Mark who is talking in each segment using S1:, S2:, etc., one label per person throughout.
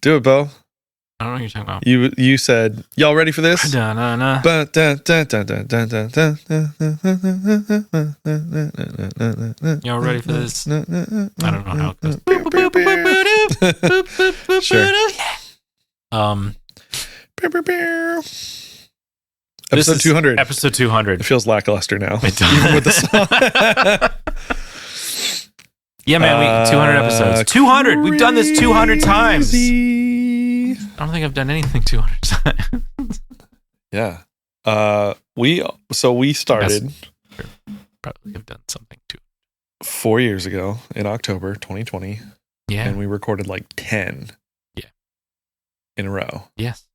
S1: Do it, Bo.
S2: I don't know what you're talking about.
S1: You said, y'all ready for this?
S2: Da-na-na. Y'all ready for this? I don't know how it goes.
S1: Sure. Episode 200.
S2: Episode 200.
S1: It feels lackluster now.
S2: It does.
S1: Even with the song.
S2: Yeah, man, 200 episodes. 200! We've done this 200 times.
S1: Crazy.
S2: I don't think I've done anything 200 times.
S1: Yeah. We started
S2: Probably have done something too.
S1: 4 years ago in October 2020.
S2: Yeah.
S1: And we recorded like 10.
S2: Yeah.
S1: In a row.
S2: Yes.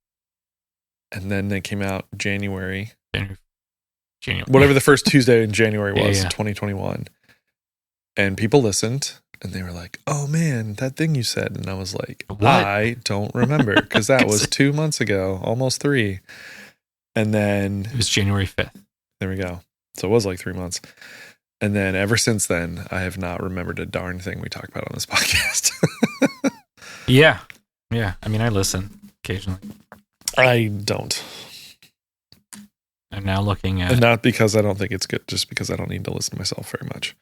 S1: And then they came out January.
S2: January.
S1: Whatever the first Tuesday in January was,
S2: Yeah.
S1: 2021. And people listened and they were like, oh man, that thing you said. And I was like,
S2: What?
S1: I don't remember because that was 2 months ago, almost 3. And then
S2: It was January 5th.
S1: there we go. So it was like 3 months. And then ever since then, I have not remembered a darn thing we talk about on this podcast.
S2: Yeah. Yeah. I mean, I listen occasionally.
S1: I don't.
S2: I'm now looking at.
S1: And not because I don't think it's good, just because I don't need to listen to myself very much.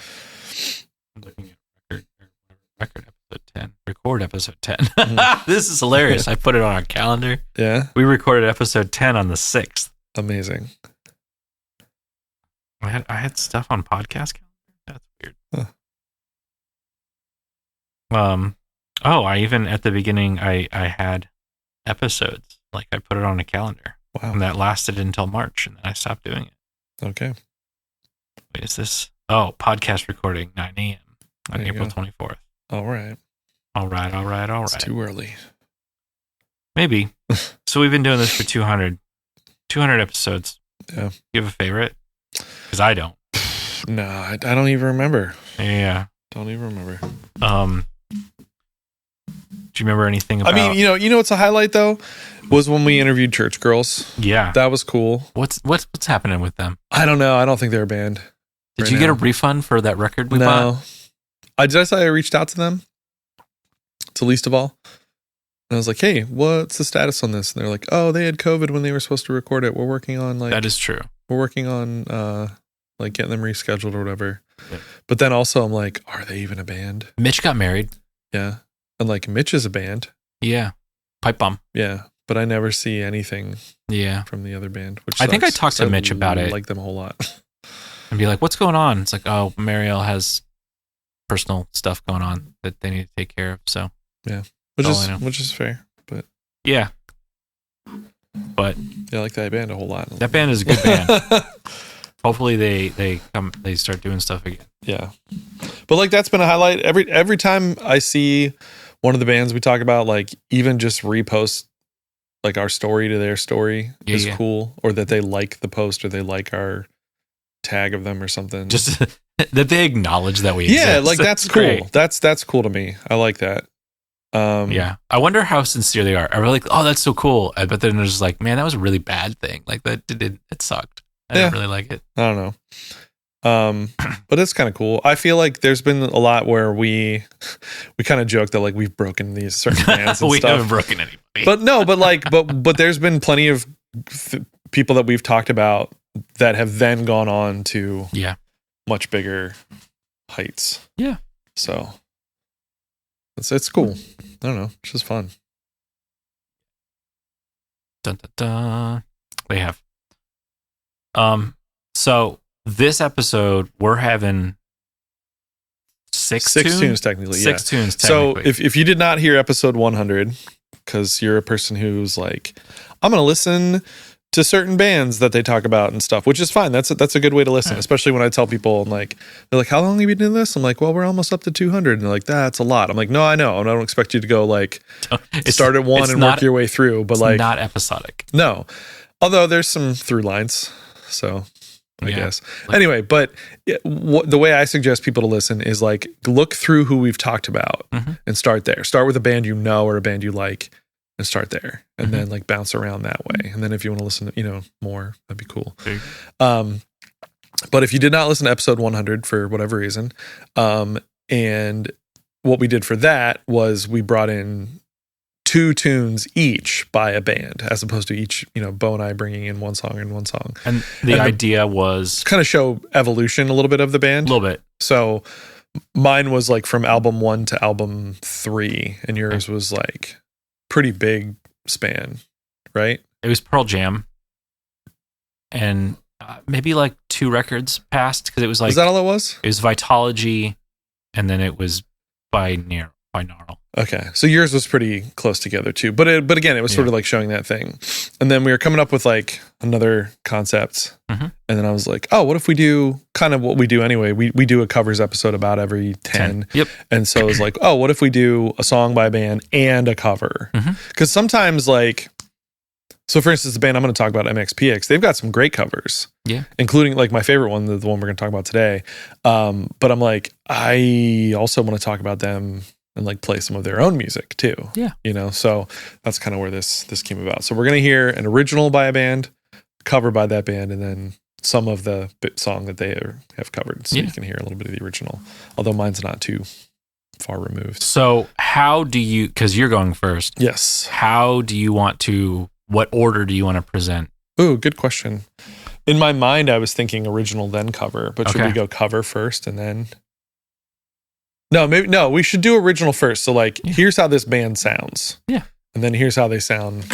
S2: I'm looking at record episode 10. Record episode 10. This is hilarious. I put it on our calendar.
S1: Yeah.
S2: We recorded episode 10 on the 6th.
S1: Amazing.
S2: I had stuff on podcast calendar. That's weird.
S1: Huh.
S2: I even at the beginning I had episodes. Like I put it on a calendar.
S1: Wow.
S2: And that lasted until March and then I stopped doing it.
S1: Okay.
S2: Wait, is this podcast recording 9 a.m. on
S1: There you
S2: April
S1: go.
S2: 24th.
S1: All right.
S2: All right.
S1: It's too early.
S2: Maybe. So we've been doing this for 200 episodes.
S1: Yeah.
S2: You have a favorite? Because I don't.
S1: No, I don't even remember.
S2: Yeah.
S1: Don't even remember.
S2: Do you remember anything about?
S1: I mean, you know what's a highlight though? Was when we interviewed Church Girls.
S2: Yeah.
S1: That was cool.
S2: What's happening with them?
S1: I don't know. I don't think they're a band.
S2: Did you get a refund for that record we bought?
S1: No. I say I reached out to them. To Least of All. And I was like, hey, what's the status on this? And they're like, oh, they had COVID when they were supposed to record it. We're working on
S2: That is true.
S1: We're working on like getting them rescheduled or whatever.
S2: Yep.
S1: But then also I'm like, are they even a band?
S2: Mitch got married.
S1: Yeah. And like Mitch is a band.
S2: Yeah. Pipe bomb.
S1: Yeah. But I never see anything
S2: Yeah.
S1: from the other band. Which
S2: I think I
S1: sucks,
S2: talked to
S1: 'cause
S2: Mitch about it.
S1: I like them a whole lot.
S2: And be like, what's going on? It's like, oh, Marielle has personal stuff going on that they need to take care of. So
S1: Yeah.
S2: all I know.
S1: Which is fair. But
S2: yeah. But
S1: yeah, I like that band a whole lot.
S2: that band is a good band. Hopefully they start doing stuff again.
S1: Yeah. But like that's been a highlight. Every time I see one of the bands we talk about, like even just repost like our story to their story is cool. Or that they like the post or they like our tag of them or something.
S2: Just that they acknowledge that we exist.
S1: Yeah, like that's cool.
S2: Great.
S1: That's cool to me. I like that.
S2: Yeah. I wonder how sincere they are. I really like, oh, that's so cool. But then they're just like, man, that was a really bad thing. Like that it sucked. I didn't really like it.
S1: I don't know. But it's kind of cool. I feel like there's been a lot where we kind of joke that like we've broken these certain bands and
S2: We
S1: stuff.
S2: haven't broken anybody.
S1: But no, but there's been plenty of people that we've talked about that have then gone on to much bigger heights.
S2: Yeah.
S1: So it's cool. I don't know. It's just fun.
S2: Dun, dun, dun. They have. So this episode we're having six
S1: tunes technically.
S2: Six tunes
S1: So
S2: technically.
S1: if you did not hear episode 100, because you're a person who's like, I'm going to listen to certain bands that they talk about and stuff, which is fine. That's a good way to listen, especially when I tell people, and like, they're like, how long have you been doing this? I'm like, well, we're almost up to 200. And they're like, that's a lot. I'm like, no, I know. And I don't expect you to go like start at one and work your way through, but like
S2: not episodic.
S1: No, although there's some through lines. So I guess. Anyway, but the way I suggest people to listen is like look through who we've talked about and start there. Start with a band you know or a band you like and start there. And then like bounce around that way. And then if you want to listen to, more, that'd be cool. But if you did not listen to episode 100 for whatever reason, and what we did for that was we brought in 2 tunes each by a band, as opposed to each, Bo and I bringing in one song and one song.
S2: And the idea was
S1: kind of show evolution a little bit of the band.
S2: A little bit.
S1: So mine was like from album 1 to album 3, and yours was like pretty big span, right?
S2: It was Pearl Jam, and maybe like 2 records passed, because it was like...
S1: Is that all it was?
S2: It was Vitology, and then it was Binaural.
S1: Okay, so yours was pretty close together too, but again, it was sort of like showing that thing, and then we were coming up with like another concept, and then I was like, oh, what if we do kind of what we do anyway? We do a covers episode about every 10.
S2: Yep.
S1: And so it was like, oh, what if we do a song by a band and a cover? Because sometimes like, so for instance, the band I'm going to talk about, MxPx, they've got some great covers, including like my favorite one, the one we're going to talk about today. But I'm like, I also want to talk about them and like play some of their own music too.
S2: Yeah.
S1: So that's kind of where this came about. So we're going to hear an original by a band, cover by that band, and then some of the song that they have covered. So you can hear a little bit of the original, although mine's not too far removed.
S2: So how do you, because you're going first.
S1: Yes.
S2: How do you want to, what order do you want to present?
S1: Ooh, good question. In my mind, I was thinking original, then cover, but should we go cover first and then... No, we should do original first. So like, here's how this band sounds.
S2: Yeah.
S1: And then here's how they sound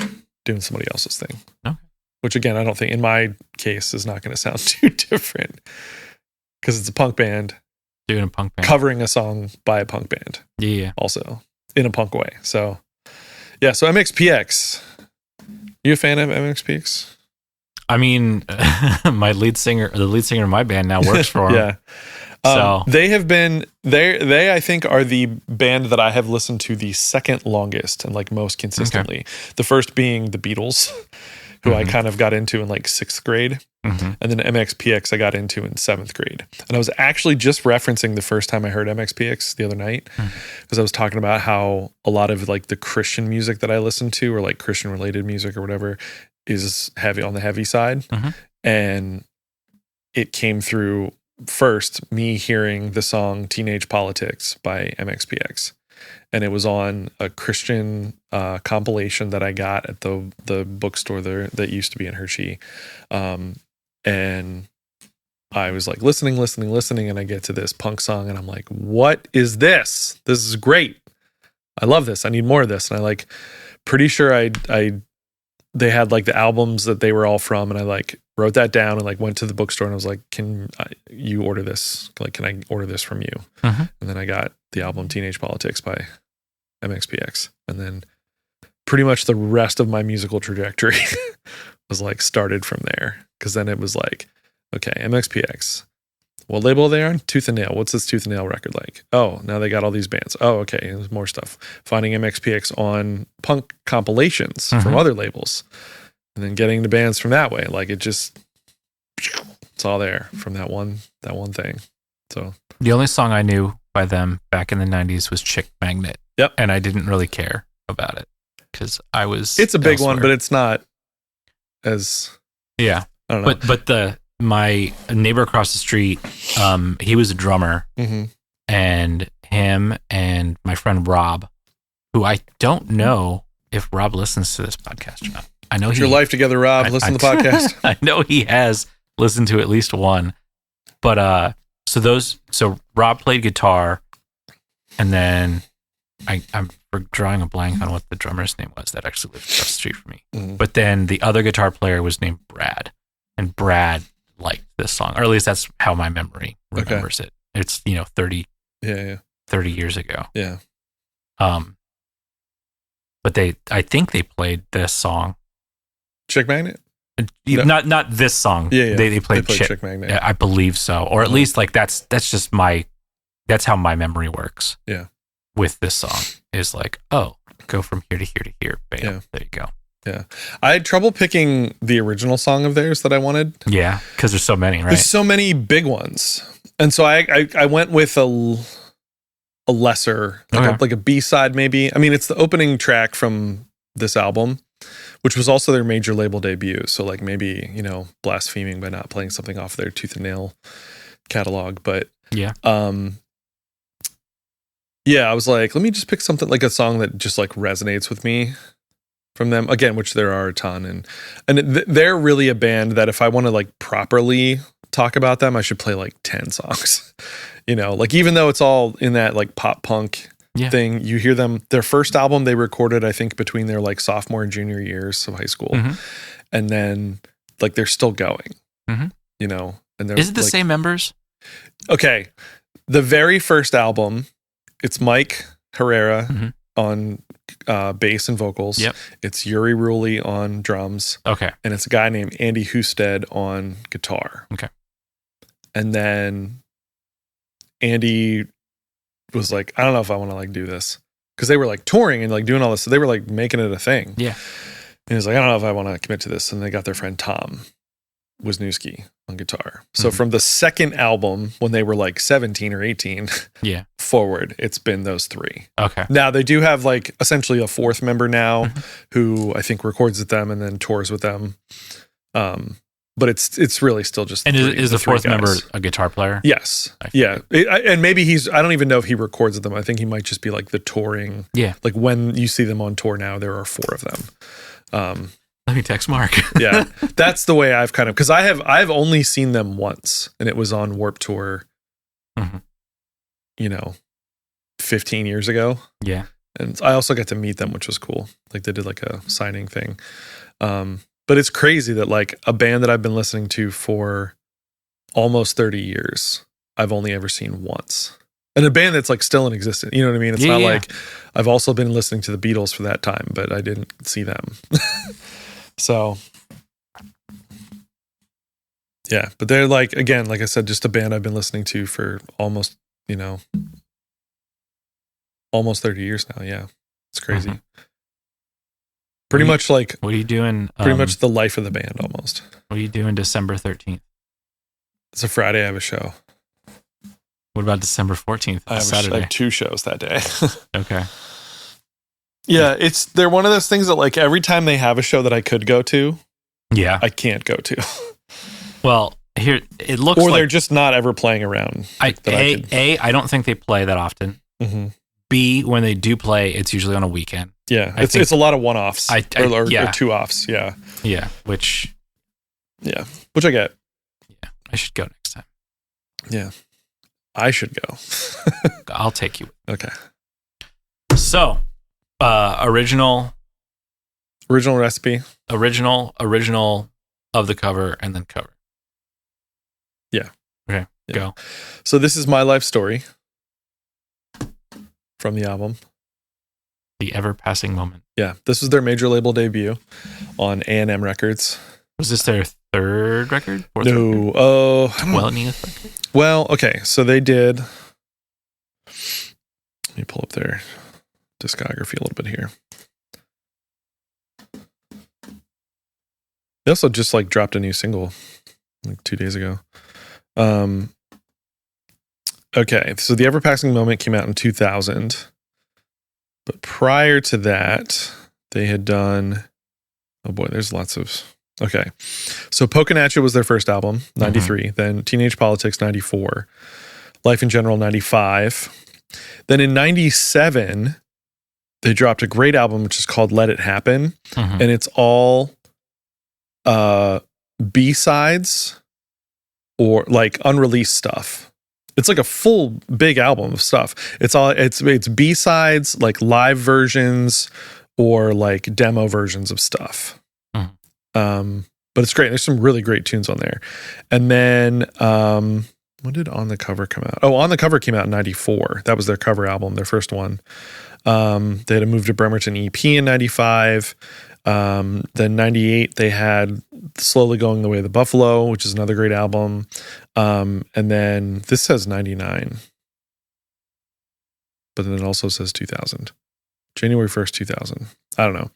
S1: doing somebody else's thing.
S2: Okay.
S1: Which again, I don't think in my case is not going to sound too different, because it's a punk band
S2: doing a punk band
S1: covering a song by a punk band.
S2: Yeah.
S1: Also in a punk way. So yeah. So MxPx, you a fan of MxPx?
S2: I mean, the lead singer of my band now works for him.
S1: Yeah.
S2: So
S1: they have been they I think are the band that I have listened to the second longest and like most consistently. Okay. The first being the Beatles, who I kind of got into in like 6th grade, and then MxPx I got into in 7th grade. And I was actually just referencing the first time I heard MxPx the other night, because I was talking about how a lot of like the Christian music that I listen to, or like Christian related music or whatever, is heavy on the heavy side, and it came through. First, me hearing the song Teenage Politics by MxPx. And it was on a Christian compilation that I got at the bookstore there that used to be in Hershey. And I was like listening, and I get to this punk song and I'm like, what is this? This is great. I love this. I need more of this. And I like, pretty sure they had like the albums that they were all from, and I like wrote that down and like went to the bookstore and I was like, can you order this? Like, can I order this from you? And then I got the album Teenage Politics by MxPx. And then pretty much the rest of my musical trajectory was like started from there. Cause then it was like, okay, MxPx, what label are they on? Tooth and Nail. What's this Tooth and Nail record like? Oh, now they got all these bands. Oh, okay. There's more stuff. Finding MxPx on punk compilations from other labels, and then getting the bands from that way. Like it's all there from that one thing. So
S2: the only song I knew by them back in the 90s was Chick Magnet.
S1: Yep.
S2: And I didn't really care about it because I was...
S1: It's a big one, but it's not as...
S2: Yeah.
S1: I don't know.
S2: But my neighbor across the street, he was a drummer, and him and my friend Rob, who I don't know if Rob listens to this podcast or not. I know
S1: Put your life together, Rob. Listen to the podcast.
S2: I know he has listened to at least one. But so Rob played guitar, and then I'm drawing a blank on what the drummer's name was that actually lived across the street from me. But then the other guitar player was named Brad, and Brad liked this song, or at least that's how my memory remembers it. It's 30 years ago.
S1: Yeah.
S2: But I think they played this song.
S1: Chick Magnet?
S2: No. Not this song.
S1: Yeah.
S2: They played
S1: Chick Magnet.
S2: I believe so, or at least like that's just that's how my memory works.
S1: Yeah.
S2: With this song is like, oh, go from here to here to here. Bam.
S1: Yeah.
S2: There you go.
S1: Yeah. I had trouble picking the original song of theirs that I wanted.
S2: Yeah, because there's so many, right?
S1: There's so many big ones. And so I went with a lesser, like a B-side maybe. I mean, it's the opening track from this album, which was also their major label debut. So like maybe, blaspheming by not playing something off their Tooth and Nail catalog. But
S2: yeah.
S1: Yeah, I was like, let me just pick something like a song that just like resonates with me from them again, which there are a ton, and they're really a band that if I want to like properly talk about them, I should play like 10 songs. Like even though it's all in that like pop punk thing, you hear them. Their first album they recorded, I think, between their like sophomore and junior years of high school, and then like they're still going. And they're
S2: is it the same members?
S1: Okay, the very first album, it's Mike Herrera on bass and vocals.
S2: Yep.
S1: It's Yuri Ruley on drums.
S2: Okay.
S1: And it's a guy named Andy Husted on guitar.
S2: Okay.
S1: And then Andy was like, I don't know if I want to like do this. Because they were like touring and like doing all this. So they were like making it a thing.
S2: Yeah.
S1: And he was like, I don't know if I want to commit to this. And they got their friend Tom Wisniewski on guitar. So from the second album, when they were like 17 or 18 forward, it's been those three.
S2: Okay.
S1: Now they do have like essentially a fourth member now who I think records with them and then tours with them. But it's really still just
S2: and
S1: three,
S2: is the fourth
S1: guys.
S2: member a guitar player?
S1: Yes. Yeah. And maybe I don't even know if he records with them. I think he might just be like the touring.
S2: Yeah.
S1: Like when you see them on tour now, there are four of them.
S2: Let me text Mark.
S1: Yeah, that's the way I've kind of, because I've only seen them once, and it was on Warped Tour, 15 years ago.
S2: Yeah,
S1: and I also got to meet them, which was cool. Like they did like a signing thing. But it's crazy that like a band that I've been listening to for almost 30 years, I've only ever seen once. And a band that's like still in existence. You know what I mean? It's not like I've also been listening to the Beatles for that time, but I didn't see them. So, yeah, but they're like, again, like I said, just a band I've been listening to for almost 30 years now. Yeah, it's crazy. Pretty much like,
S2: what are you doing?
S1: Pretty much the life of the band almost.
S2: What are you doing December 13th? It's
S1: a Friday. I have a show.
S2: What about December 14th?
S1: I have 2 shows that day.
S2: Okay.
S1: Yeah, they're one of those things that like every time they have a show that I could go to,
S2: I
S1: can't go to.
S2: Well, here it looks
S1: or
S2: like
S1: they're just not ever playing around.
S2: I don't think they play that often. B, when they do play, it's usually on a weekend.
S1: Yeah, it's a lot of one-offs or 2-offs. Yeah,
S2: yeah, which
S1: I get.
S2: Yeah, I should go next time.
S1: Yeah, I should go.
S2: I'll take you.
S1: Okay.
S2: So. Original
S1: recipe,
S2: original of the cover, and then cover.
S1: Yeah.
S2: Okay. Yeah. Go.
S1: So this is My Life Story from the album,
S2: The Ever Passing Moment.
S1: Yeah, this was their major label debut on A&M Records.
S2: Was this their third record?
S1: Fourth no. Record? Oh,
S2: 20th record.
S1: Well, okay. So they did. Let me pull up their discography a little bit here. They also just like dropped a new single like 2 days ago. Okay, so The Ever Passing Moment came out in 2000, but prior to that, they had done. Oh boy, there's lots of. Okay, so Pokinatcha was their first album, 93. Then Teenage Politics, 94. Life in General, 95. Then in 97. They dropped a great album, which is called Let It Happen. And it's all B-sides or like unreleased stuff. It's like a full big album of stuff. It's B-sides, like live versions or like demo versions of stuff. But it's great. There's some really great tunes on there. And then when did On the Cover come out? Oh, On the Cover came out in 94. That was their cover album, their first one. They had a Move to Bremerton EP in 95. Then 98, they had Slowly Going the Way of the Buffalo, which is another great album. And then this says 99. But then it also says 2000. January 1st, 2000. I don't know.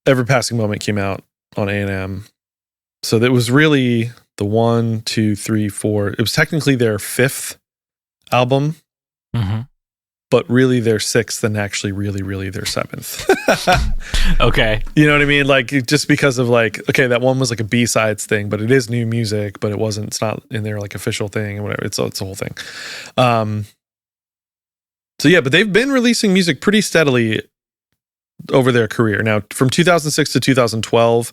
S1: Ever Passing Moment came out on A&M. So that was really the 1, 2, 3, 4. It was technically their 5th album. But really their 6th and actually really their 7th.
S2: Okay.
S1: You know what I mean? Like just because of like, okay, that one was like a B-sides thing, but it is new music, but it's not in their like official thing and whatever. It's a whole thing. So yeah, but they've been releasing music pretty steadily over their career. Now, from 2006 to 2012,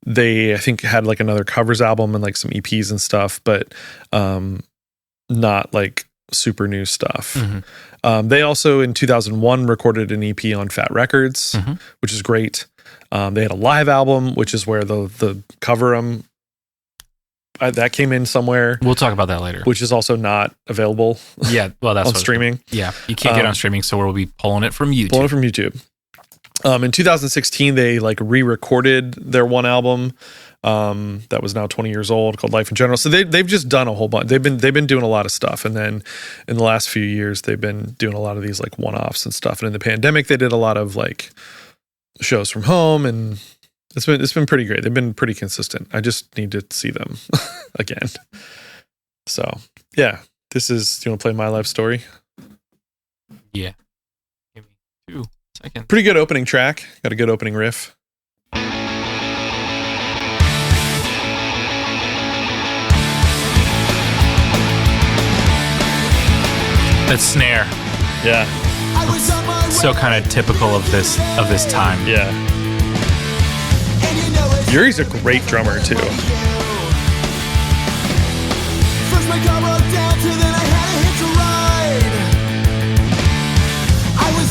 S1: they, I think, had like another covers album and like some EPs and stuff, but not like super new stuff. They also in 2001 recorded an EP on Fat Records, which is great. They had a live album, which is where the cover 'em that came in somewhere.
S2: We'll talk about that later.
S1: Which is also not available.
S2: Yeah, well, that's
S1: on streaming.
S2: Yeah, you can't get on streaming, so we'll be pulling it from YouTube.
S1: In 2016, they like re-recorded their one album that was now 20 years old called Life in General. So they've just done a whole bunch. They've been doing a lot of stuff, and then in the last few years, they've been doing a lot of these like one-offs and stuff. And in the pandemic, they did a lot of like shows from home, and it's been pretty great. They've been pretty consistent. I just need to see them again. So yeah, this is. Do you want to play My Life Story?
S2: Yeah. Give me 2 seconds.
S1: Pretty good opening track. Got a good opening riff.
S2: That snare.
S1: Yeah.
S2: So kind of typical of this time.
S1: Yeah. Yuri's a great drummer too.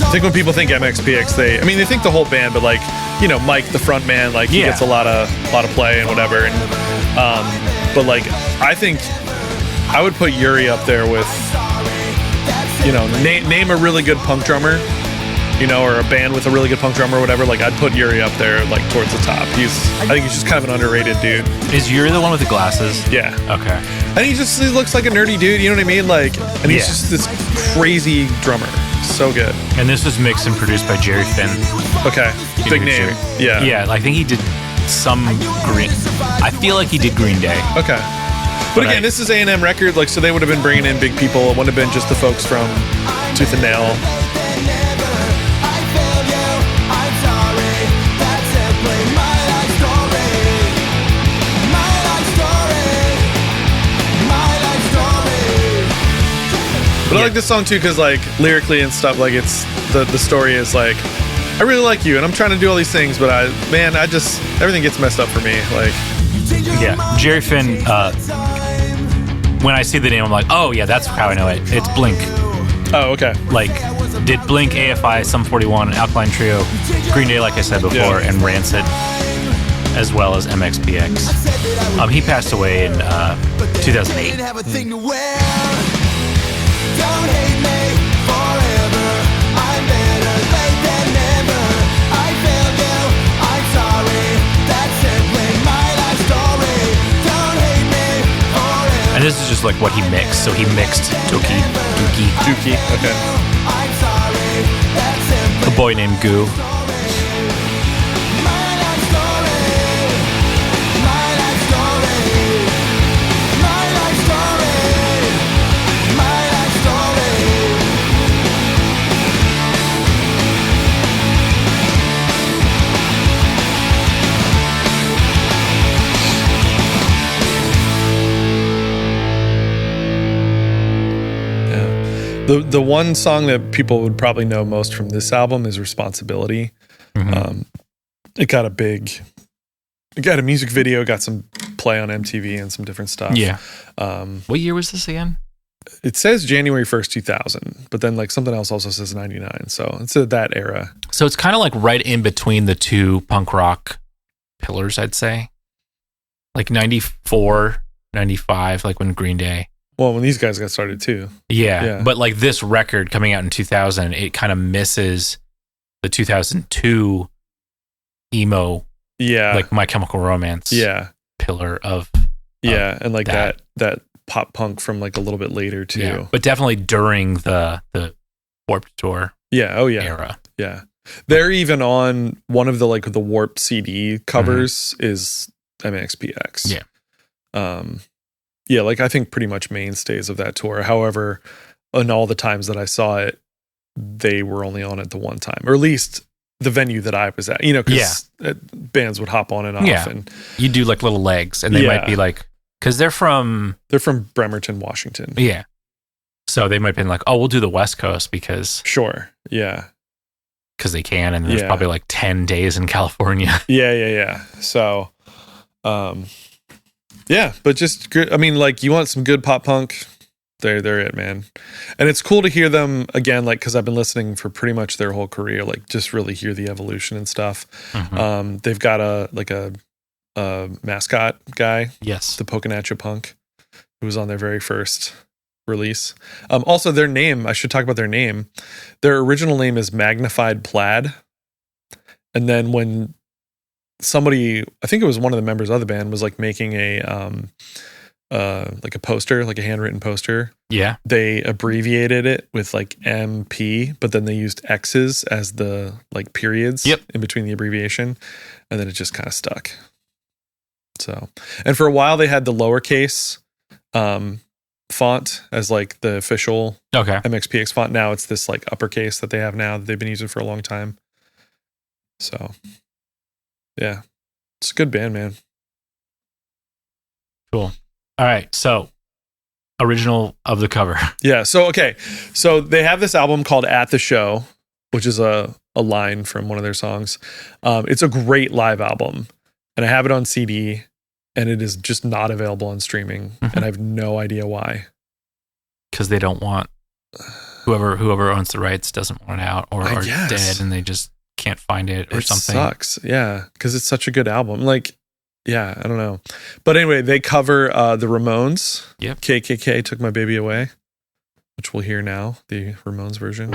S1: I think when people think MxPx, they think the whole band, but like, you know, Mike, the front man, like he gets a lot of play and whatever. And but like, I think I would put Yuri up there with, you know, name a really good punk drummer, you know, or a band with a really good punk drummer or whatever. Like, I'd put Yuri up there, like towards the top. I think he's just kind of an underrated dude.
S2: Is Yuri the one with the glasses?
S1: Yeah.
S2: Okay.
S1: And he looks like a nerdy dude. You know what I mean? Like, and he's just this crazy drummer. So good.
S2: And this was mixed and produced by Jerry Finn.
S1: Okay. Big name. Yeah.
S2: Yeah. I think he did some Green. I feel like he did Green Day.
S1: Okay. But again, this is A&M Record, like, so they would have been bringing in big people. It wouldn't have been just the folks from Tooth and Nail. But I like this song too because, like, lyrically and stuff, like, it's the story is like, I really like you and I'm trying to do all these things, but everything gets messed up for me. Like,
S2: yeah, Jerry Finn. When I see the name, I'm like, oh yeah, that's how I know it. It's Blink.
S1: Oh, okay.
S2: Like, did Blink, AFI, Sum 41, Alkaline Trio, Green Day, like I said before, and Rancid, as well as MxPx. He passed away in 2008.
S3: Don't hate me forever. I'm better late than never. I failed you. I'm sorry. That's simply my life story. Don't hate me forever.
S2: And this is just like what he mixed. So he mixed Dookie.
S1: Okay.
S3: I'm sorry. That's simply
S2: A boy named Goo.
S3: my life story. My life story. My life story. My life story.
S1: Yeah. The one song that people would probably know most from this album is Responsibility. It got a music video, got some play on MTV and some different stuff.
S2: Yeah. What year was this again?
S1: It says January 1st, 2000, but then like something else also says 99. So it's that era.
S2: So it's kind of like right in between the two punk rock pillars, I'd say. Like 94, 95, like when Green Day.
S1: Well, when these guys got started too.
S2: Yeah. But like this record coming out in 2000, it kind of misses the 2002 emo, like My Chemical Romance pillar of
S1: and like that pop punk from like a little bit later too.
S2: Yeah. But definitely during the Warped Tour era.
S1: Yeah. They're even on one of the like the Warped CD covers is MxPx. Yeah. Like I think pretty much mainstays of that tour. However, in all the times that I saw it, they were only on it the one time, or at least the venue that I was at, you know, because bands would hop on and off. And
S2: you do like little legs and they might be like, because they're from
S1: Bremerton, Washington.
S2: Yeah. So they might have been like, oh, we'll do the West Coast because
S1: Sure. Yeah.
S2: they can, and there's
S1: Yeah.
S2: probably like 10 days in California.
S1: Yeah. So, yeah, but just good. I mean, like, you want some good pop punk? They're it, man. And it's cool to hear them again, like, because I've been listening for pretty much their whole career, like, just really hear the evolution and stuff.
S2: Mhm.
S1: They've got a mascot guy,
S2: Yes.
S1: the Pokinatcha Punk, who was on their very first release. Also, their name, I should talk about their name. Their original name is Magnified Plaid. And then when somebody, I think it was one of the members of the band, was like making a like a poster, like a handwritten poster,
S2: Yeah.
S1: they abbreviated it with like MP, but then they used X's as the like periods
S2: Yep.
S1: in between the abbreviation, and then it just kind of stuck. So, and for a while they had the lowercase font as like the official
S2: Okay.
S1: MxPx font. Now it's this like uppercase that they have now that they've been using for a long time. So, yeah, it's a good band, man.
S2: Cool. All right. So, original of the cover.
S1: Yeah. So, okay. So they have this album called At the Show, which is a line from one of their songs. It's a great live album, and I have it on CD, and it is just not available on streaming. And I have no idea why.
S2: Because they don't want whoever owns the rights doesn't want it out, or
S1: I
S2: are
S1: guess.
S2: dead and they just can't find it or
S1: It
S2: something.
S1: sucks. Yeah. Because it's such a good album. Like, yeah, I don't know. But anyway, they cover the Ramones.
S2: Yep.
S1: KKK Took My Baby Away, which we'll hear now, the Ramones version.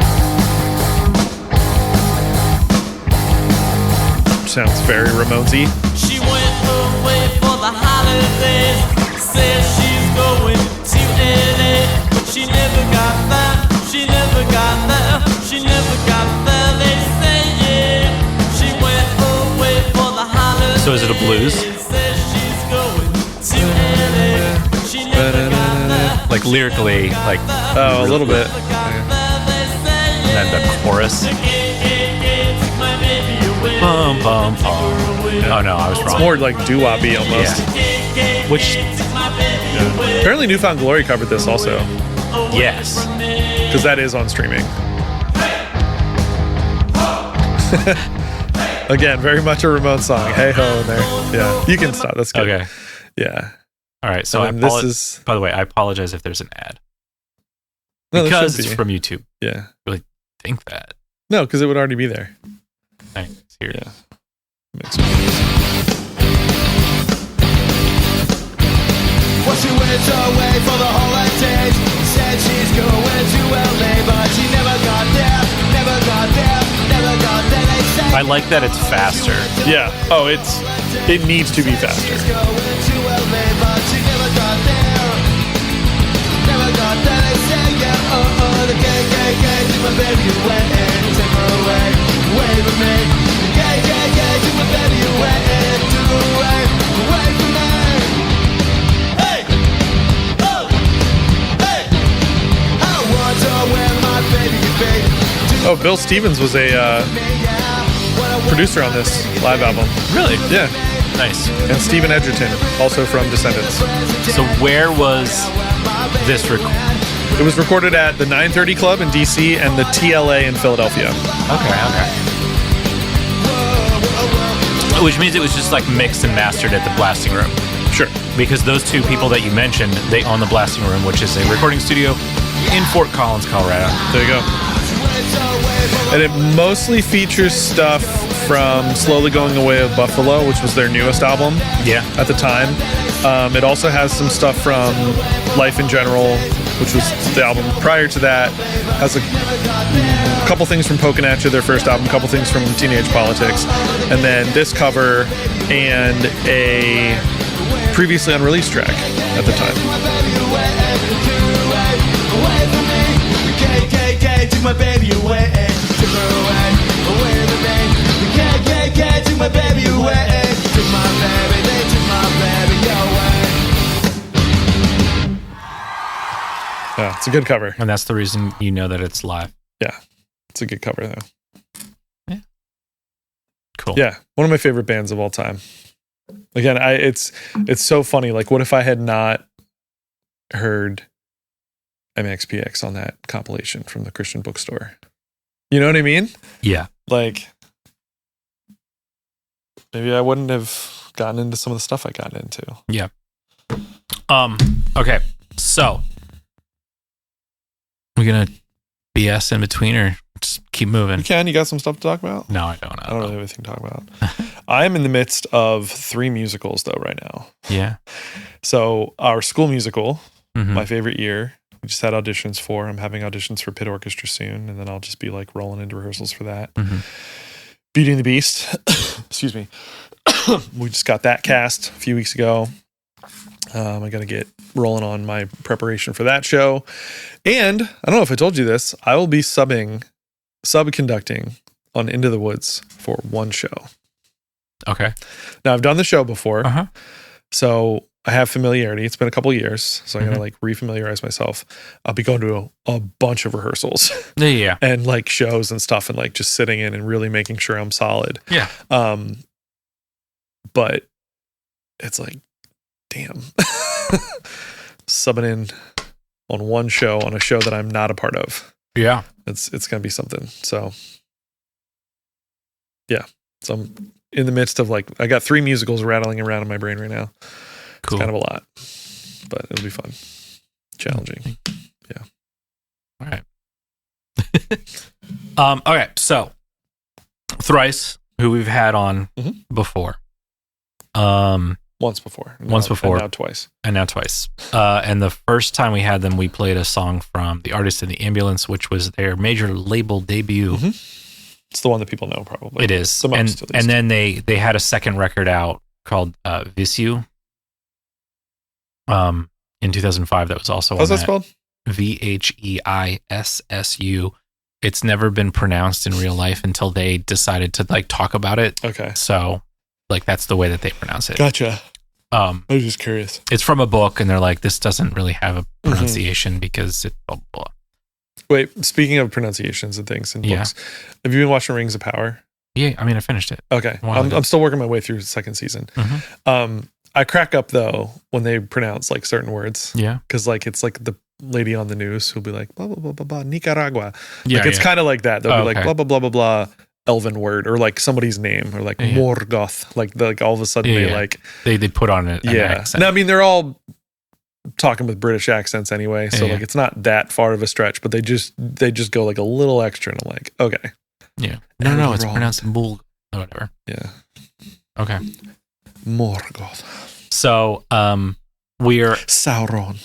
S1: Sounds very Ramonesy.
S4: She went away for the holidays. Says she's going to LA, but she never got there. She never got there. She never got there. They say yeah. She went away for the holidays.
S2: So is it a blues?
S4: Says she's going to LA, but she never got there.
S2: Like lyrically, like
S1: Oh, a little bit.
S4: Never got there. They say
S2: and then the chorus. Bum, bum, bum. Oh no, I was wrong.
S1: More like doo-wop-y almost.
S2: Yeah. Which,
S1: Apparently Newfound Glory covered this also,
S2: yes.
S1: because that is on streaming. Again, very much a Ramones song. Hey ho in there. Yeah. You can stop. That's good.
S2: Okay.
S1: Yeah.
S2: All right. So
S1: And this is
S2: by the way, I apologize if there's an ad
S1: no, there
S2: because
S1: shouldn't
S2: it's
S1: be.
S2: from YouTube.
S1: Yeah.
S2: Think that.
S1: No, because it would already be there.
S2: Thanks. Here.
S1: Yeah. Makes sense.
S3: Well, she went away for the holidays. Said she's going to LA, but she never got there. Never got there. Never got there. They say
S2: I like that it's faster.
S1: Yeah. Oh, it needs to be faster.
S3: she's going to LA, but she never got there. Never got there. They say yeah. The KKK took my baby away, took her away, away from me. The KKK took my baby away, took her away, away from me. Hey, oh, hey, I wonder where my baby could be.
S1: Oh, Bill Stevens was a producer on this live album.
S2: Really?
S1: Yeah.
S2: Nice.
S1: And Stephen Edgerton, also from Descendants.
S2: So where was this
S1: It was recorded at the 930 Club in DC and the TLA in Philadelphia.
S2: Okay. Which means it was just like mixed and mastered at the blasting room.
S1: Sure.
S2: Because those two people that you mentioned, they own the blasting room, which is a recording studio in Fort Collins, Colorado.
S1: There you go. And it mostly features stuff from Slowly Going Away of Buffalo, which was their newest album
S2: Yeah.
S1: at the time. It also has some stuff from Life in General, which was the album prior to that. Has a couple things from Pokinatcha, their first album, a couple things from Teenage Politics, and then this cover and a previously unreleased track at the time.
S3: KKK took my baby away, took her away, away from me. The KKK took my baby away, took my baby, they took my baby away.
S1: Yeah, it's a good cover.
S2: And that's the reason you know that it's live.
S1: Yeah, it's a good cover though.
S2: Cool.
S1: Yeah, one of my favorite bands of all time. Again, it's so funny. Like, what if I had not heard MxPx on that compilation from the Christian bookstore. You know what I mean?
S2: Yeah.
S1: Like, maybe I wouldn't have gotten into some of the stuff I got into.
S2: Yeah. Okay. So we're gonna BS in between or just keep moving?
S1: You got some stuff to talk about?
S2: No, I don't.
S1: I don't really have anything to talk about. I'm in the midst of 3 musicals though right now.
S2: Yeah.
S1: So our school musical,
S2: Mhm.
S1: my favorite year, we just had auditions for. I'm having auditions for Pit Orchestra soon, and then I'll just be like rolling into rehearsals for that.
S2: Mhm.
S1: Beauty and the Beast. Excuse me. We just got that cast a few weeks ago. I got to get rolling on my preparation for that show. And I don't know if I told you this, I will be sub-conducting on Into the Woods for one show.
S2: Okay.
S1: Now, I've done the show before,
S2: Uh-huh.
S1: so I have familiarity. It's been a couple years, so I got to like refamiliarize myself. I'll be going to a bunch of rehearsals
S2: Yeah.
S1: and like shows and stuff and like just sitting in and really making sure I'm solid.
S2: Yeah.
S1: But it's like, damn, subbing in on one show on a show that I'm not a part of.
S2: Yeah.
S1: It's going to be something. So yeah. So I'm in the midst of like, I got 3 musicals rattling around in my brain right now.
S2: Cool.
S1: It's kind of a lot, but it'll be fun. Challenging. Yeah.
S2: All right. Okay. So Thrice, who we've had on before.
S1: Once before.
S2: Once before.
S1: And now twice.
S2: And now twice. And the first time we had them, we played a song from The Artist in the Ambulance, which was their major label debut.
S1: It's the one that people know probably.
S2: It is.
S1: The most, at least.
S2: And then they had a second record out called Vissu in 2005 that was also
S1: How's
S2: on
S1: that spelled?
S2: VHEISSU. It's never been pronounced in real life until they decided to like talk about it.
S1: Okay.
S2: So like that's the way that they pronounce it.
S1: Gotcha. I was just curious.
S2: It's from a book and they're like, this doesn't really have a pronunciation because it blah, blah, blah.
S1: Wait, speaking of pronunciations and things in books, have you been watching Rings of Power?
S2: Yeah, I mean, I finished it.
S1: Okay. I'm still working my way through the second season. I crack up though when they pronounce like certain words.
S2: Yeah.
S1: Because like it's like the lady on the news who'll be like blah blah blah blah blah Nicaragua.
S2: Yeah,
S1: like it's kind of like that. They'll be like
S2: okay.
S1: blah blah blah blah blah Elven word or like somebody's name or like Morgoth. Like all of a sudden
S2: they put on an accent.
S1: No, I mean they're all talking with British accents anyway, so like it's not that far of a stretch, but they just go like a little extra, and I'm like, okay.
S2: Yeah. No, it's pronounced Mulg or whatever.
S1: Yeah.
S2: Okay.
S1: Morgoth.
S2: So we're
S1: Sauron.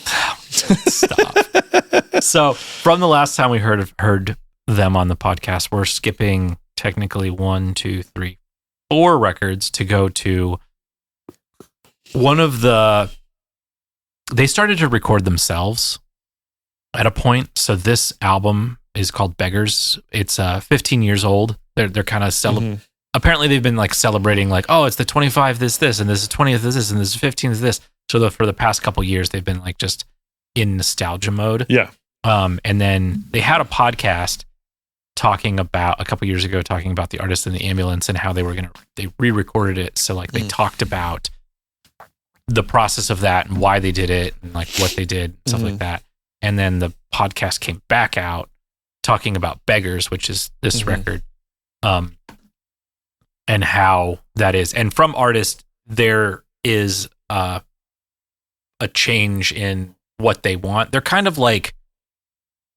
S2: Stop. So from the last time we heard them on the podcast, we're skipping technically 1, 2, 3, 4 records to go to one of the. They started to record themselves at a point. So this album is called Beggars. It's 15 years old. They're kind of apparently they've been like celebrating like, oh, it's the 25 this and this is 20th this and this is 15th this. So for the past couple years they've been like just in nostalgia mode.
S1: Yeah.
S2: And then they had a podcast talking about a couple years ago talking about The Artist in the Ambulance and how they re-recorded it. So like they talked about the process of that and why they did it and like what they did, stuff like that. And then the podcast came back out talking about Beggars, which is this record, and how that is. And from Artist, there is a change in what they want. They're kind of like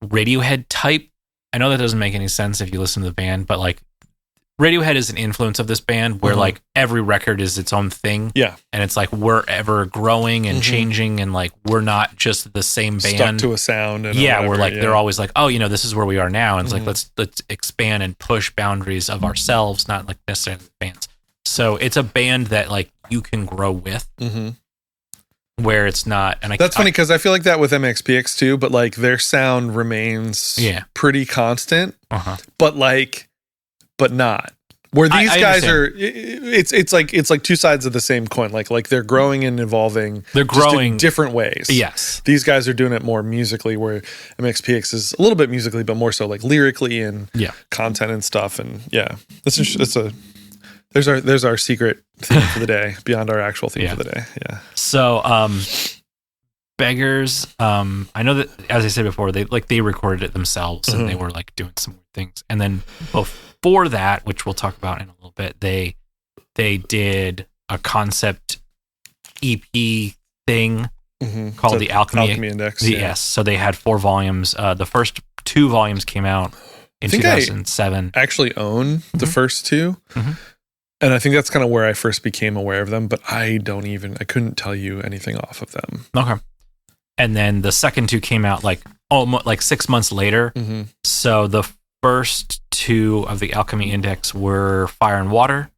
S2: Radiohead type. I know that doesn't make any sense if you listen to the band, but like Radiohead is an influence of this band where like every record is its own thing. Yeah. And it's like we're ever growing and changing and like we're not just the same band.
S1: Stuck to a sound. And
S2: we're like, they're always like, oh, this is where we are now. And it's like, let's expand and push boundaries of ourselves, not like necessarily bands. So it's a band that like you can grow with. Where it's not, and
S1: that's funny because I feel like that with MxPx too, but like their sound remains pretty constant, but not. Where these guys are, it's like two sides of the same coin. Like they're growing and evolving.
S2: They're growing
S1: in different ways. Yes, these guys are doing it more musically, where MxPx is a little bit musically, but more so like lyrically and content and stuff. And there's our secret theme for the day beyond our actual theme for the day. Yeah.
S2: So Beggars. I know that, as I said before, they recorded it themselves and they were like doing some weird things. And then before that, which we'll talk about in a little bit, they did a concept EP thing called the Alchemy
S1: Index.
S2: Yes. So they had 4 volumes. The first 2 volumes came out in 2007.
S1: I actually own the first 2. And I think that's kind of where I first became aware of them, but I couldn't tell you anything off of them.
S2: Okay. And then the second 2 came out like 6 months later. So the first 2 of the Alchemy Index were Fire and Water.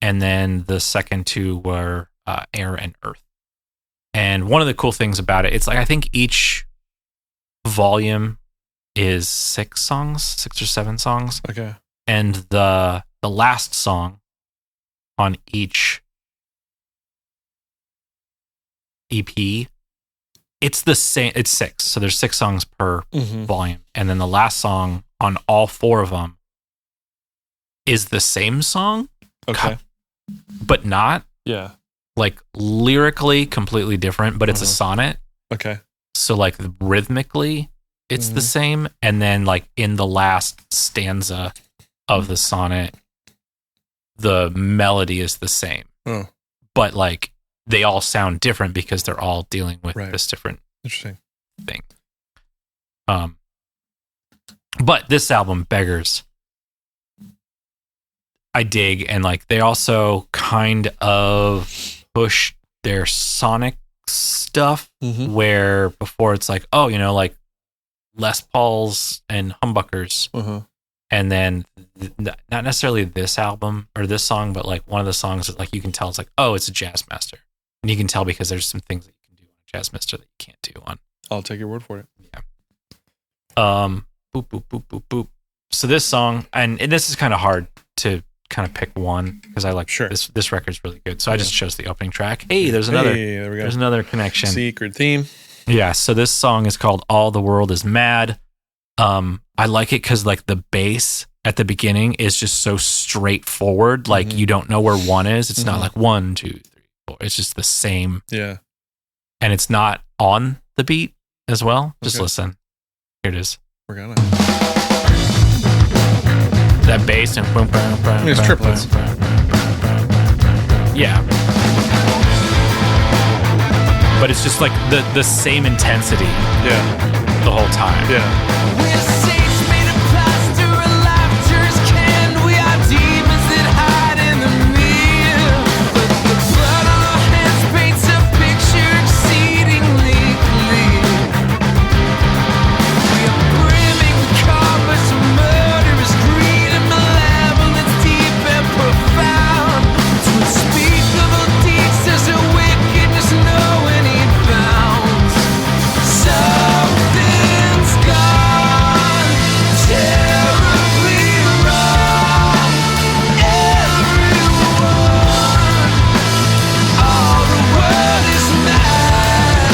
S2: And then the second 2 were Air and Earth. And one of the cool things about it, it's like I think each volume is 6 or 7 songs.
S1: Okay.
S2: And the last song on each EP, it's the same. It's 6. So there's 6 songs per volume. And then the last song on all 4 of them is the same song.
S1: Okay.
S2: But not.
S1: Yeah.
S2: Like lyrically completely different, but it's a sonnet.
S1: Okay.
S2: So like rhythmically it's the same. And then like in the last stanza of the sonnet, the melody is the same.
S1: Oh.
S2: But like they all sound different because they're all dealing with this different
S1: interesting
S2: thing. But this album, Beggars, I dig, and like they also kind of push their sonic stuff where before it's like, oh, you know, like Les Pauls and humbuckers. And then not necessarily this album or this song, but like one of the songs that like you can tell it's like, oh, it's a Jazzmaster. And you can tell because there's some things that you can do on a Jazzmaster that you can't do on.
S1: I'll take your word for it.
S2: Yeah. Boop, boop, boop, boop, boop. So this song, and this is kind of hard to kind of pick one because I like this record's really good. So I just chose the opening track. Hey, there's another.
S1: Hey, there we go.
S2: There's another connection.
S1: Secret theme.
S2: Yeah. So this song is called "All the World Is Mad." I like it because like the bass at the beginning is just so straightforward. Like you don't know where 1 is. It's not like 1, 2, 3, 4. It's just the same.
S1: Yeah.
S2: And it's not on the beat as well. Just listen. Here it is.
S1: We're gonna.
S2: That bass and boom, boom, boom.
S1: It's triplets.
S2: Yeah. But it's just like the same intensity.
S1: Yeah.
S2: The whole time.
S1: Yeah.
S4: We're saints made of plaster and laughter's can. We are demons that hide in the mirror. But the blood on our hands paints a picture exceedingly clear. We are brimming with covers of murderous greed and malevolence deep and profound. To unspeakable deeds there's a wickedness know any bounds. Something's gone terribly wrong. Everyone, all the world is mad.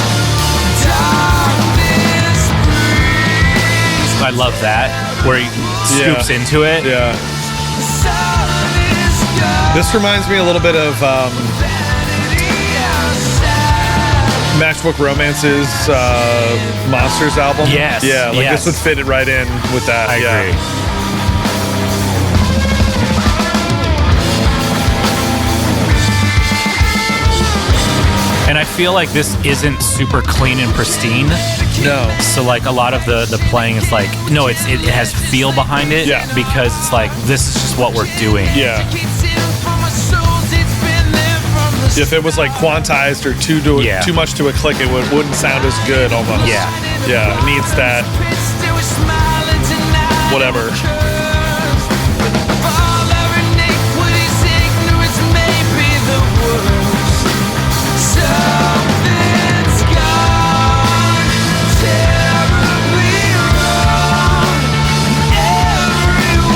S4: Darkness brings.
S2: I love that where he scoops into it.
S1: Yeah.
S4: The sun is gone.
S1: This reminds me a little bit of
S4: Vanity outside.
S1: Matchbook Romance's Monsters album.
S2: Yes,
S1: Yeah, like
S2: yes.
S1: this would fit it right in with that.
S2: I
S1: yeah.
S2: agree. And I feel like this isn't super clean and pristine.
S1: No.
S2: So like a lot of the playing is like, no, it has feel behind it.
S1: Yeah.
S2: Because it's like, this is just what we're doing.
S1: Yeah.
S4: Keeps in from our souls, it's been there from the
S1: If it was like quantized or too much to a click, it wouldn't sound as good almost.
S2: Yeah.
S1: Yeah. It needs that whatever.
S4: Something's gone terribly wrong. Everyone,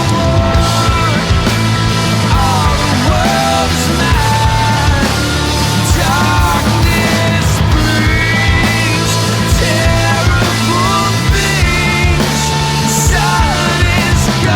S4: all the world is mad. Darkness brings terrible things. Sun is gone.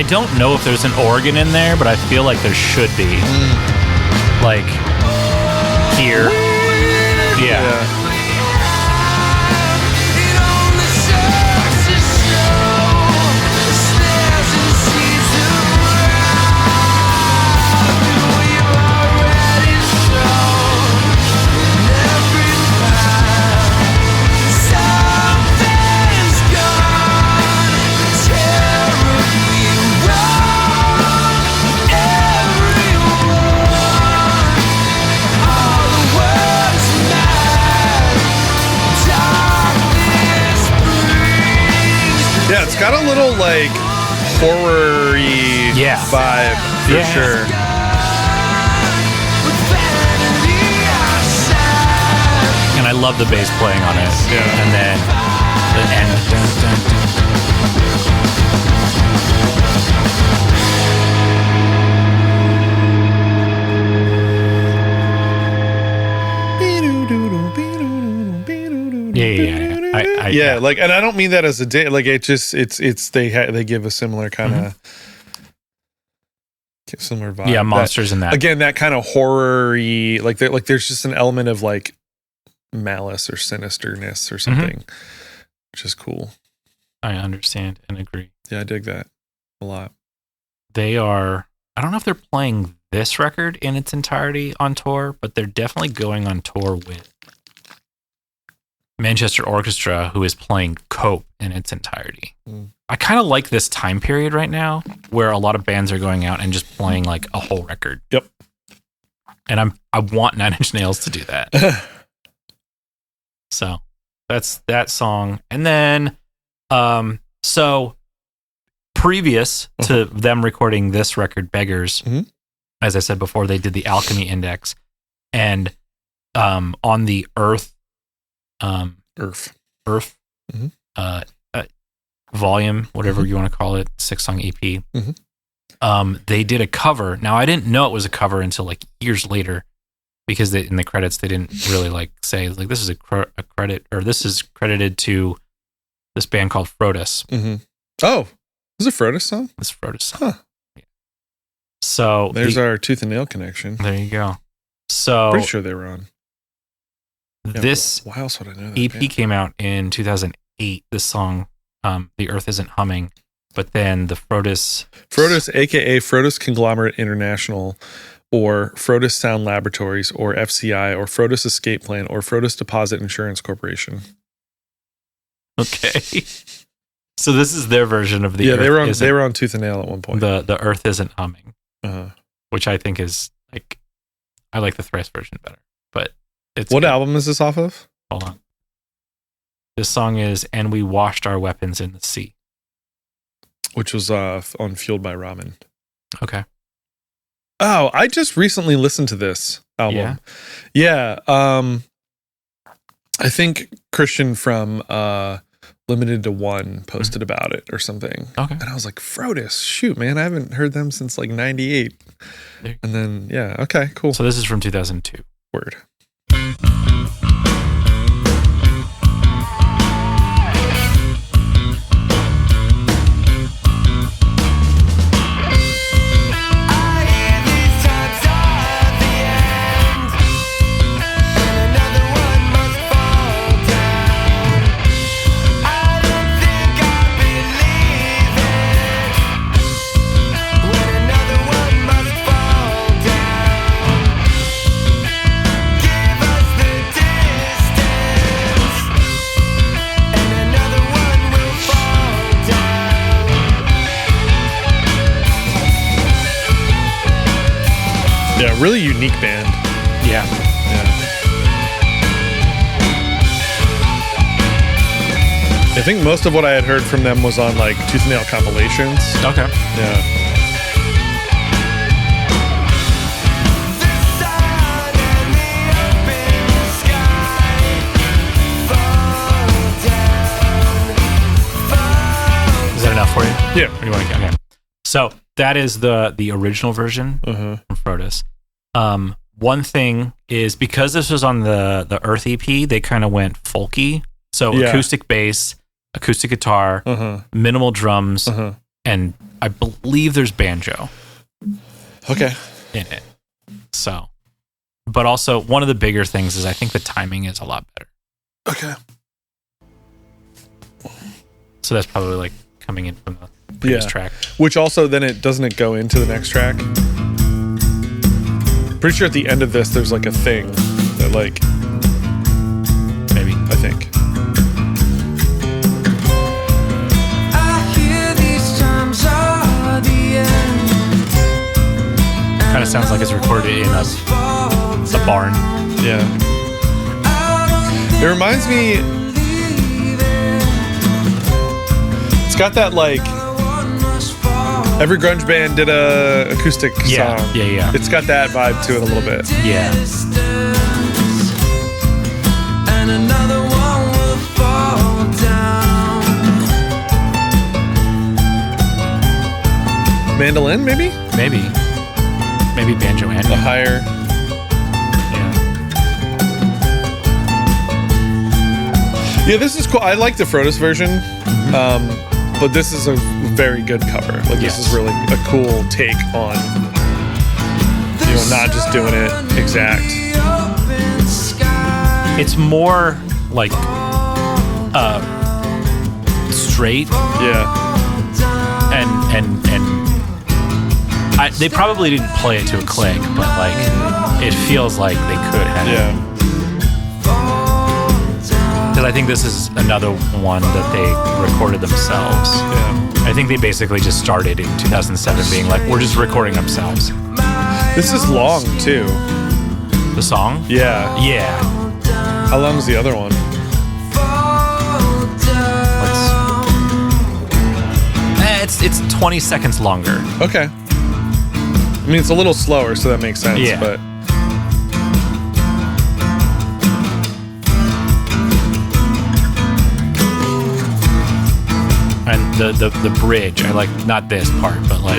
S2: don't know if there's an organ in there, but I feel like there should be. Like here. Yeah.
S1: Yeah, it's got a little like horror-y vibe for sure.
S2: And I love the bass playing on it. Yeah. And then the end. Dun, dun, dun. Yeah.
S1: Like, and I don't mean that as a day. Like, it just they give a similar kind of similar vibe.
S2: Yeah, monsters in that.
S1: Again, that kind of horror-y, like there's just an element of like malice or sinisterness or something, which is cool.
S2: I understand and agree.
S1: Yeah, I dig that a lot.
S2: They are. I don't know if they're playing this record in its entirety on tour, but they're definitely going on tour with Manchester Orchestra, who is playing Cope in its entirety. I kind of like this time period right now where a lot of bands are going out and just playing like a whole record.
S1: Yep.
S2: And I want Nine Inch Nails to do that. So that's that song. And then, so previous to them recording this record, Beggars, as I said before, they did the Alchemy Index, and on the Earth volume, whatever you want to call it, 6-song EP. They did a cover. Now I didn't know it was a cover until like years later, because in the credits they didn't really like say like this is a credit, or this is credited to this band called Frodis.
S1: Oh, is it a Frodis song?
S2: It's a Frodis song.
S1: Huh.
S2: Yeah. So
S1: there's our Tooth and Nail connection.
S2: There you go. So
S1: pretty sure they were on. Yeah,
S2: this
S1: why else would I know that?
S2: EP came out in 2008. This song, "The Earth Isn't Humming," but then the Frodis,
S1: aka Frodis Conglomerate International, or Frodis Sound Laboratories, or FCI, or Frodis Escape Plan, or Frodis Deposit Insurance Corporation.
S2: Okay, so this is their version of the.
S1: Yeah,
S2: Earth
S1: they were on Tooth and Nail at one point.
S2: The Earth Isn't Humming, which I think is like, I like the Thrice version better, but.
S1: What album is this off of?
S2: Hold on. This song is "And We Washed Our Weapons in the Sea,"
S1: which was on Fueled by Ramen.
S2: Okay.
S1: Oh, I just recently listened to this album. Yeah. I think Christian from Limited to One posted about it or something.
S2: Okay.
S1: And I was like, Frodis, shoot, man, I haven't heard them since like 98. And then, yeah, okay, cool.
S2: So this is from 2002.
S1: Word. Yeah, really unique band.
S2: Yeah.
S1: I think most of what I had heard from them was on like Tooth and Nail compilations.
S2: Okay.
S1: Yeah.
S2: Is that enough for you?
S1: Yeah.
S2: Or you want to, okay. So that is the original version from Frodis. One thing is, because this was on the Earth EP, they kind of went folky. So acoustic bass, acoustic guitar, minimal drums, and I believe there's banjo
S1: Okay.
S2: in it. So, but also one of the bigger things is I think the timing is a lot better.
S1: Okay.
S2: So that's probably like coming in from the previous track.
S1: Which also then it doesn't go into the next track. Pretty sure at the end of this there's like a thing that like
S2: Maybe.
S1: I think.
S2: Kind of sounds like it's recorded in a barn.
S1: Yeah. It reminds me. It's got that like. Every grunge band did a acoustic song.
S2: Yeah.
S1: It's got that vibe to it a little bit.
S2: Yeah.
S3: And another one will fall down.
S1: Mandolin, maybe?
S2: Maybe banjo and
S1: A higher. Yeah, this is cool. I like the Frodis version, but this is a very good cover. Like this is really a cool take on, not just doing it exact.
S2: It's more like straight.
S1: Yeah.
S2: And they probably didn't play it to a click, but like it feels like they could have.
S1: Yeah.
S2: Because I think this is another one that they recorded themselves.
S1: Yeah.
S2: I think they basically just started in 2007 being like, we're just recording themselves.
S1: This is long too.
S2: The song?
S1: Yeah.
S2: Yeah.
S1: How long is the other one?
S2: It's 20 seconds longer.
S1: Okay. I mean, it's a little slower, so that makes sense.
S2: Yeah.
S1: But
S2: and the bridge, I like not this part, but like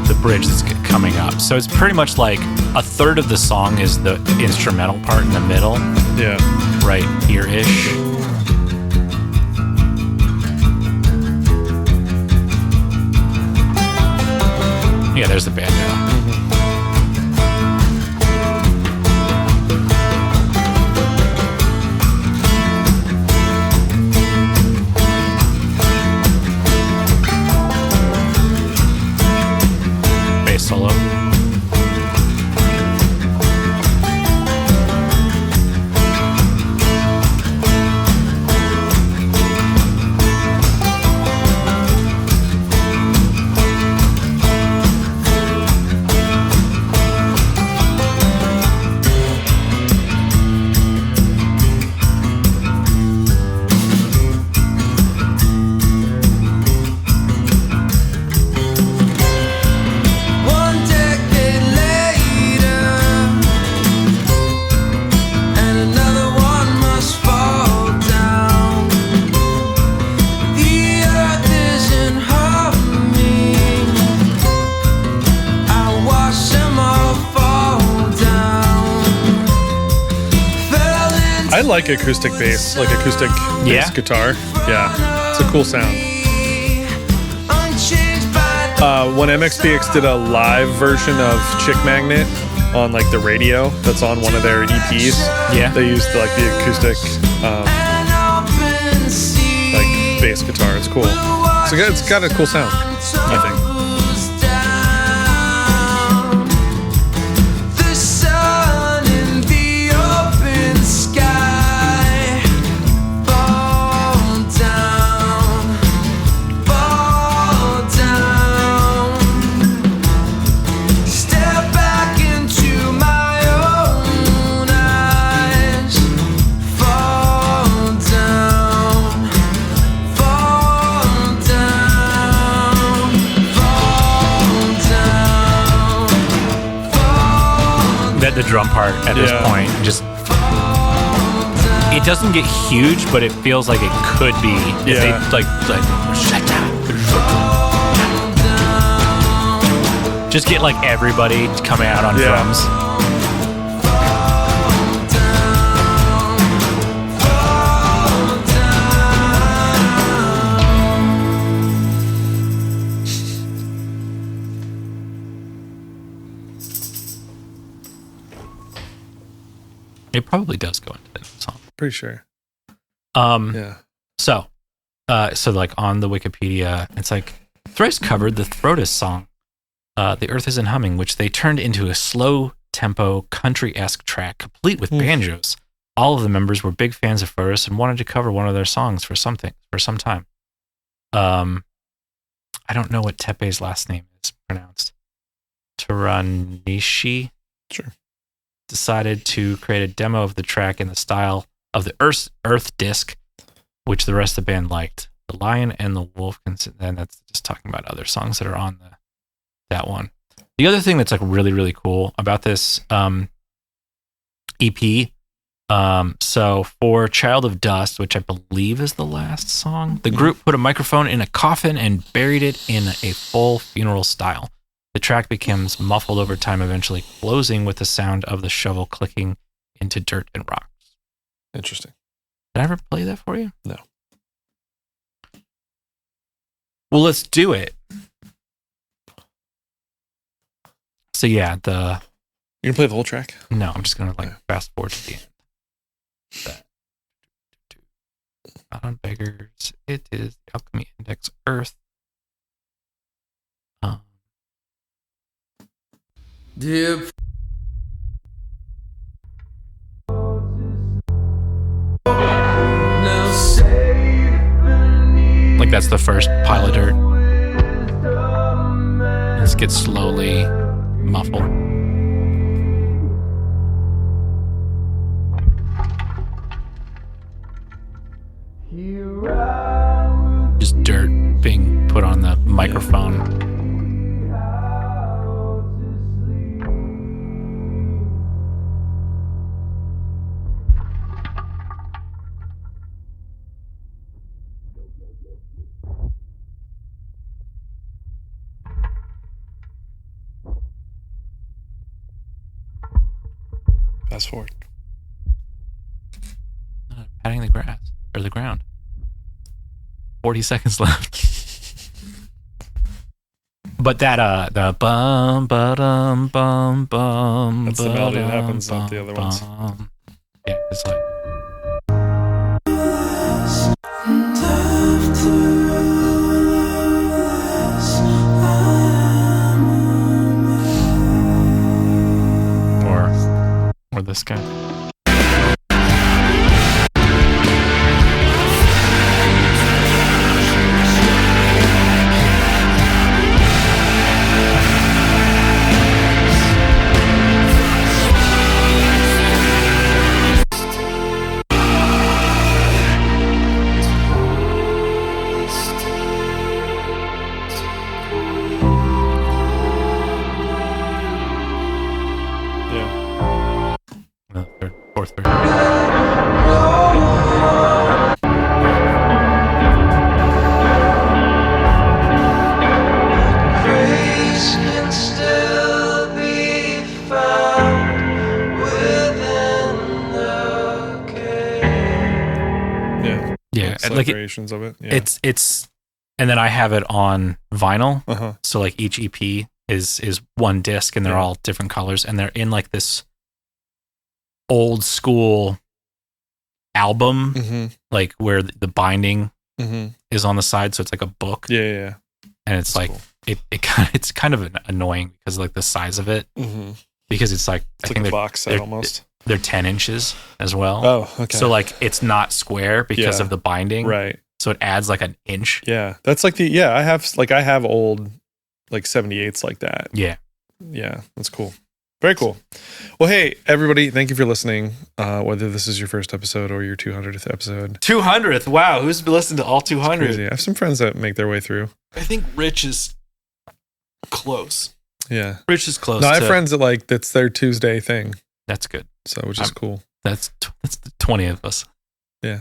S2: the bridge that's coming up. So it's pretty much like a third of the song is the instrumental part in the middle.
S1: Yeah.
S2: Right here-ish. Yeah, there's the banjo. Bass solo.
S3: One decade later, and another one must fall down. The earth isn't harming. I watch them all fall down. Fell into
S1: I like acoustic bass, like acoustic
S2: Yeah?
S1: bass guitar. Yeah. It's a cool sound.
S3: unchanged by
S1: When MxPx did a live version of Chick Magnet on like the radio that's on one of their EPs,
S2: Yeah.
S1: they used like the acoustic
S3: an open sea.
S1: like bass guitar. It's cool. It's got a cool sound, I think.
S3: The sun in the open sky. Fall down, fall down. Step back into my own eyes. Fall down, fall down, fall down, fall
S2: The drum part at this
S1: Yeah.
S2: point just it doesn't get huge, but it feels like it could be if they
S1: Yeah.
S2: like just get like everybody coming out on
S1: Yeah.
S2: drums. It probably does go into the next song.
S1: Pretty sure.
S2: Yeah. So like on the Wikipedia, it's like Thrice covered the Throtus song, "The Earth Isn't Humming," which they turned into a slow tempo country-esque track, complete with banjos. All of the members were big fans of Throtus and wanted to cover one of their songs for some time. I don't know what Tepe's last name is pronounced. Taranishi.
S1: Sure.
S2: Decided to create a demo of the track in the style of the Earth disc, which the rest of the band liked. The Lion and the Wolf, and that's just talking about other songs that are on that one. The other thing that's like really, really cool about this EP, so for Child of Dust, which I believe is the last song, the group put a microphone in a coffin and buried it in a full funeral style. The track becomes muffled over time, eventually closing with the sound of the shovel clicking into dirt and rocks.
S1: Interesting.
S2: Did I ever play that for you?
S1: No.
S2: Well, let's do it. So yeah,
S1: You gonna play the whole track?
S2: no, I'm just gonna fast forward to the end. Not on Beggars. It is the Alchemy Index Earth.
S4: Dear
S2: Like that's the first pile of dirt. This gets slowly muffled. Just dirt being put on the microphone.
S1: Fast forward.
S2: Patting the grass or the ground. 40 seconds left. But that the bum ba-dum bum bum.
S1: That's the melody that happens, not the other ones.
S2: Yeah, it's like or this guy.
S1: Yeah.
S2: Third, fourth verse.
S3: Grace can still be found within the cave.
S1: Yeah.
S2: Yeah,
S1: Slight
S2: like
S1: variations of it. Yeah.
S2: it's and then I have it on vinyl.
S1: Uh-huh.
S2: So like each EP is one disc and they're all different colors and they're in like this old school album,
S1: Mm-hmm.
S2: like where the binding
S1: Mm-hmm.
S2: is on the side, so it's like a book.
S1: Yeah.
S2: And it's
S1: That's
S2: like
S1: cool.
S2: it's kind of annoying because like the size of it,
S1: Mm-hmm.
S2: because it's like
S1: It's
S2: I
S1: like
S2: think
S1: a box set almost.
S2: they're 10 inches as well.
S1: Oh, okay.
S2: So like it's not square because
S1: Yeah.
S2: of the binding,
S1: Right.
S2: so it adds like an inch.
S1: Yeah. That's like I have old like 78s like that.
S2: Yeah.
S1: Yeah, that's cool. Very cool. Well, hey, everybody, thank you for listening. Whether this is your first episode or your 200th episode.
S2: 200th. Wow, who's listened to all 200?
S1: Crazy. I have some friends that make their way through.
S2: I think Rich is close.
S1: Yeah.
S2: Rich is close.
S1: No, I have friends that that's their Tuesday thing.
S2: That's good.
S1: So, which is cool.
S2: That's the 20 of us.
S1: Yeah.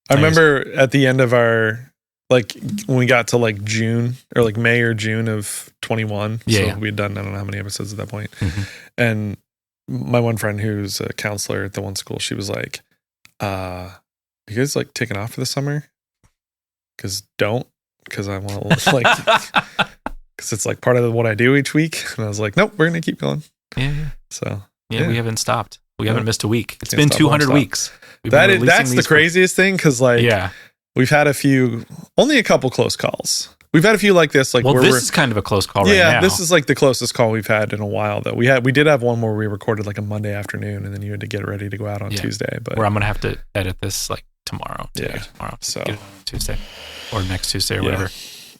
S1: I remember at the end of our, like when we got to like June or like May or June of 21.
S2: Yeah.
S1: So we'd done, I don't know how many episodes at that point.
S2: Mhm.
S1: And my one friend who's a counselor at the one school, she was like, you guys like taking off for the summer? Because I want to like, because it's like part of what I do each week. And I was like, nope, we're going to keep going.
S2: Yeah.
S1: So
S2: Yeah, we haven't stopped. We haven't missed a week. It's
S1: Can't
S2: been
S1: stop,
S2: 200
S1: won't stop.
S2: weeks. We've been releasing
S1: That's the
S2: these-
S1: craziest thing because like
S2: Yeah.
S1: we've had only a couple close calls. We've had a few like this, like
S2: Well,
S1: where
S2: this
S1: we're,
S2: is kind of a close call right
S1: yeah,
S2: now.
S1: this is like the closest call we've had in a while. That we did have one where we recorded like a Monday afternoon, and then you had to get ready to go out on Tuesday. But
S2: where I'm gonna have to edit this like tomorrow. Tomorrow.
S1: So
S2: Get it on Tuesday or next Tuesday or whatever.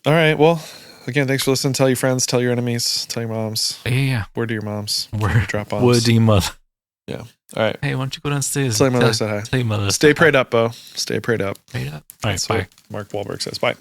S1: All right. Well, again, thanks for listening. Tell your friends, tell your enemies, tell your moms.
S2: Yeah.
S1: Word to your moms.
S2: Word.
S1: Drop bombs.
S2: Would you mother?
S1: Yeah. All right.
S2: Hey, why don't you go downstairs?
S1: Tell your mother I said hi.
S2: Tell your mother.
S1: Stay prayed up, Bo. Stay prayed up.
S2: Prayed up. All right.
S1: That's
S2: Bye.
S1: what Mark Wahlberg says. Bye.